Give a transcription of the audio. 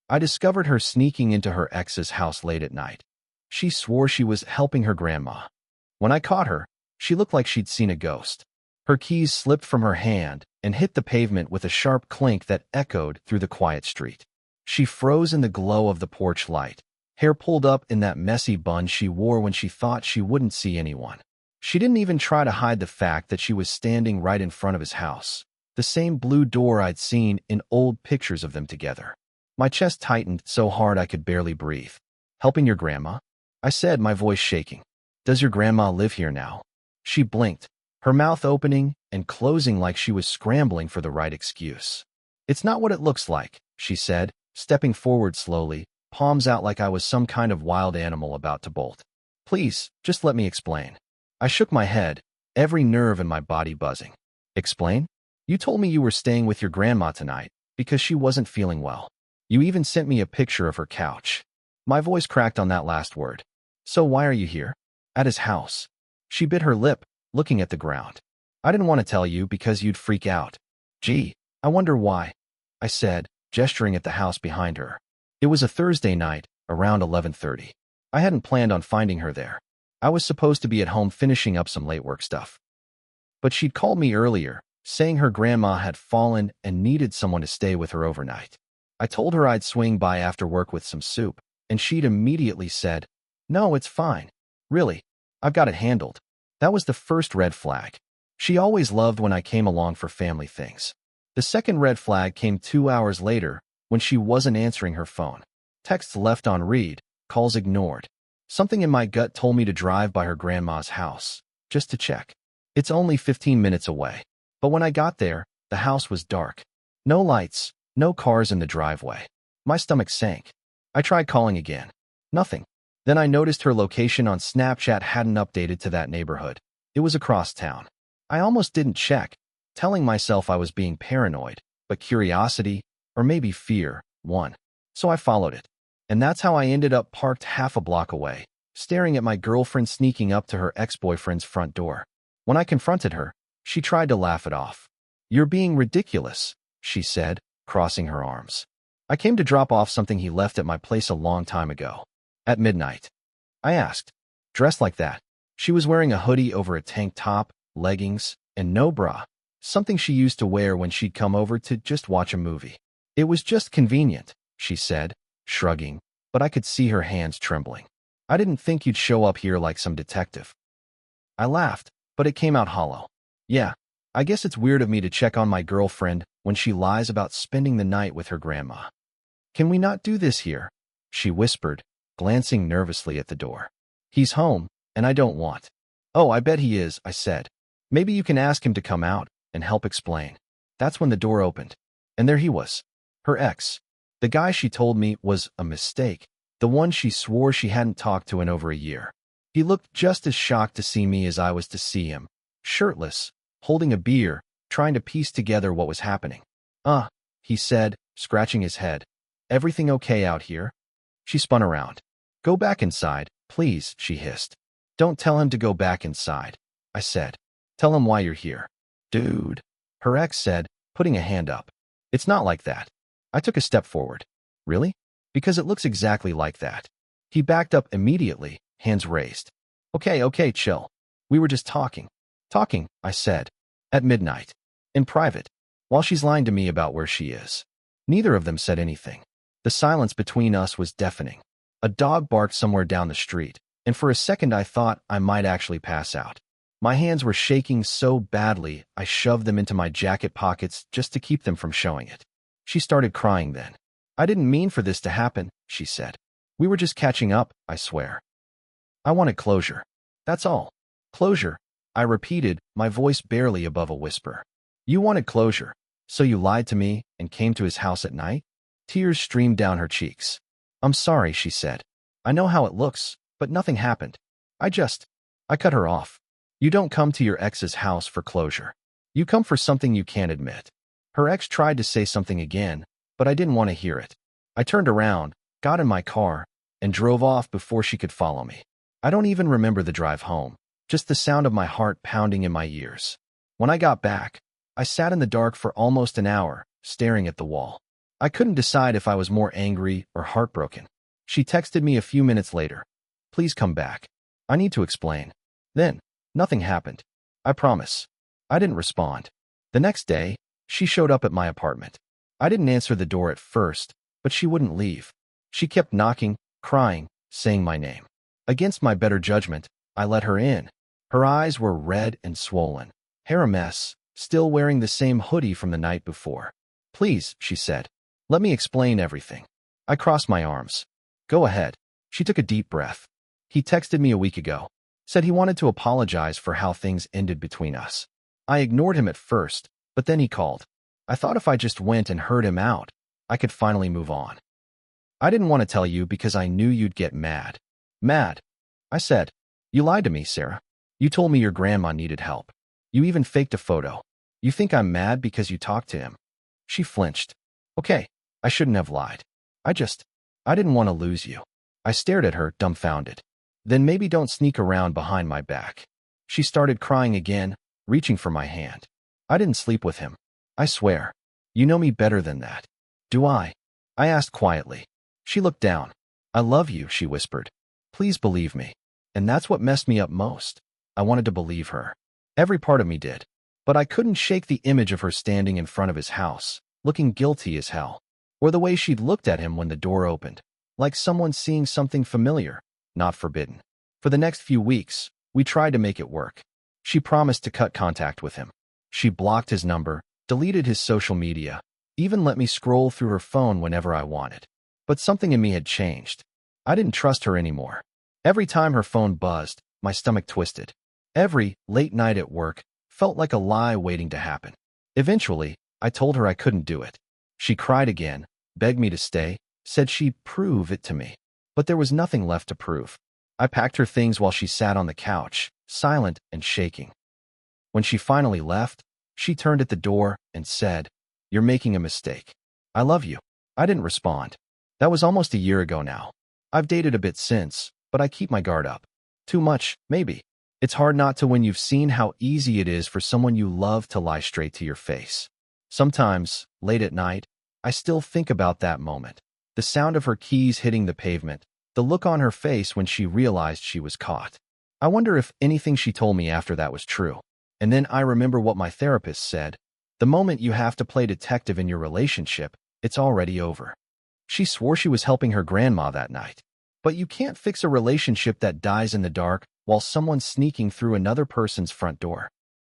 I discovered her sneaking into her ex's house late at night. She swore she was helping her grandma. When I caught her, she looked like she'd seen a ghost. Her keys slipped from her hand and hit the pavement with a sharp clink that echoed through the quiet street. She froze in the glow of the porch light, hair pulled up in that messy bun she wore when she thought she wouldn't see anyone. She didn't even try to hide the fact that she was standing right in front of his house, the same blue door I'd seen in old pictures of them together. My chest tightened so hard I could barely breathe. "Helping your grandma?" I said, my voice shaking. "Does your grandma live here now?" She blinked, her mouth opening and closing like she was scrambling for the right excuse. "It's not what it looks like," she said, stepping forward slowly, palms out like I was some kind of wild animal about to bolt. "Please, just let me explain." I shook my head, every nerve in my body buzzing. "Explain? You told me you were staying with your grandma tonight because she wasn't feeling well. You even sent me a picture of her couch." My voice cracked on that last word. "So why are you here?" "At his house." She bit her lip, looking at the ground. "I didn't want to tell you because you'd freak out." "Gee, I wonder why," I said, gesturing at the house behind her. It was a Thursday night, around 11:30. I hadn't planned on finding her there. I was supposed to be at home finishing up some late work stuff. But she'd called me earlier, saying her grandma had fallen and needed someone to stay with her overnight. I told her I'd swing by after work with some soup, and she'd immediately said, "No, it's fine. Really, I've got it handled." That was the first red flag. She always loved when I came along for family things. The second red flag came 2 hours later when she wasn't answering her phone. Texts left on read, calls ignored. Something in my gut told me to drive by her grandma's house, just to check. It's only 15 minutes away. But when I got there, the house was dark. No lights, no cars in the driveway. My stomach sank. I tried calling again. Nothing. Then I noticed her location on Snapchat hadn't updated to that neighborhood. It was across town. I almost didn't check, telling myself I was being paranoid, but curiosity, or maybe fear, won. So I followed it. And that's how I ended up parked half a block away, staring at my girlfriend sneaking up to her ex-boyfriend's front door. When I confronted her, she tried to laugh it off. "You're being ridiculous," she said, crossing her arms. "I came to drop off something he left at my place a long time ago." "At midnight?" I asked. "Dressed like that?" She was wearing a hoodie over a tank top, leggings, and no bra, something she used to wear when she'd come over to just watch a movie. "It was just convenient," she said, shrugging, but I could see her hands trembling. "I didn't think you'd show up here like some detective." I laughed, but it came out hollow. "Yeah, I guess it's weird of me to check on my girlfriend when she lies about spending the night with her grandma." "Can we not do this here?" she whispered, glancing nervously at the door. "He's home, and I don't want." "Oh, I bet he is," I said. "Maybe you can ask him to come out and help explain." That's when the door opened, and there he was, her ex. The guy she told me was a mistake, the one she swore she hadn't talked to in over a year. He looked just as shocked to see me as I was to see him, shirtless, holding a beer, trying to piece together what was happening. He said, scratching his head. "Everything okay out here?" She spun around. "Go back inside, please," she hissed. "Don't tell him to go back inside," I said. "Tell him why you're here." "Dude," her ex said, putting a hand up. "It's not like that." I took a step forward. "Really?" "Because it looks exactly like that." He backed up immediately, hands raised. Okay, chill. We were just talking." "Talking," I said. "At midnight. In private. While she's lying to me about where she is." Neither of them said anything. The silence between us was deafening. A dog barked somewhere down the street, and for a second I thought I might actually pass out. My hands were shaking so badly I shoved them into my jacket pockets just to keep them from showing it. She started crying then. "I didn't mean for this to happen," she said. "We were just catching up, I swear." I wanted closure. That's all. "Closure," I repeated, my voice barely above a whisper. "You wanted closure, so you lied to me and came to his house at night?" Tears streamed down her cheeks. "I'm sorry," she said. "I know how it looks, but nothing happened. I cut her off. "You don't come to your ex's house for closure. You come for something you can't admit." Her ex tried to say something again, but I didn't want to hear it. I turned around, got in my car, and drove off before she could follow me. I don't even remember the drive home, just the sound of my heart pounding in my ears. When I got back, I sat in the dark for almost an hour, staring at the wall. I couldn't decide if I was more angry or heartbroken. She texted me a few minutes later. Please come back. I need to explain. Then, nothing happened. I promise. I didn't respond. The next day, she showed up at my apartment. I didn't answer the door at first, but she wouldn't leave. She kept knocking, crying, saying my name. Against my better judgment, I let her in. Her eyes were red and swollen, hair a mess, still wearing the same hoodie from the night before. Please, she said. Let me explain everything. I crossed my arms. Go ahead. She took a deep breath. He texted me a week ago. Said he wanted to apologize for how things ended between us. I ignored him at first, but then he called. I thought if I just went and heard him out, I could finally move on. I didn't want to tell you because I knew you'd get mad. Mad? I said. You lied to me, Sarah. You told me your grandma needed help. You even faked a photo. You think I'm mad because you talked to him? She flinched. Okay, I shouldn't have lied. I didn't want to lose you. I stared at her, dumbfounded. Then maybe don't sneak around behind my back. She started crying again, reaching for my hand. I didn't sleep with him. I swear. You know me better than that. Do I? I asked quietly. She looked down. I love you, she whispered. Please believe me. And that's what messed me up most. I wanted to believe her. Every part of me did. But I couldn't shake the image of her standing in front of his house, looking guilty as hell. Or the way she'd looked at him when the door opened. Like someone seeing something familiar, not forbidden. For the next few weeks, we tried to make it work. She promised to cut contact with him. She blocked his number, deleted his social media, even let me scroll through her phone whenever I wanted. But something in me had changed. I didn't trust her anymore. Every time her phone buzzed, my stomach twisted. Every late night at work felt like a lie waiting to happen. Eventually, I told her I couldn't do it. She cried again, begged me to stay, said she'd prove it to me. But there was nothing left to prove. I packed her things while she sat on the couch, silent and shaking. When she finally left, she turned at the door and said, You're making a mistake. I love you. I didn't respond. That was almost a year ago now. I've dated a bit since, but I keep my guard up. Too much, maybe. It's hard not to when you've seen how easy it is for someone you love to lie straight to your face. Sometimes, late at night, I still think about that moment. The sound of her keys hitting the pavement, the look on her face when she realized she was caught. I wonder if anything she told me after that was true. And then I remember what my therapist said. The moment you have to play detective in your relationship, it's already over. She swore she was helping her grandma that night. But you can't fix a relationship that dies in the dark while someone's sneaking through another person's front door.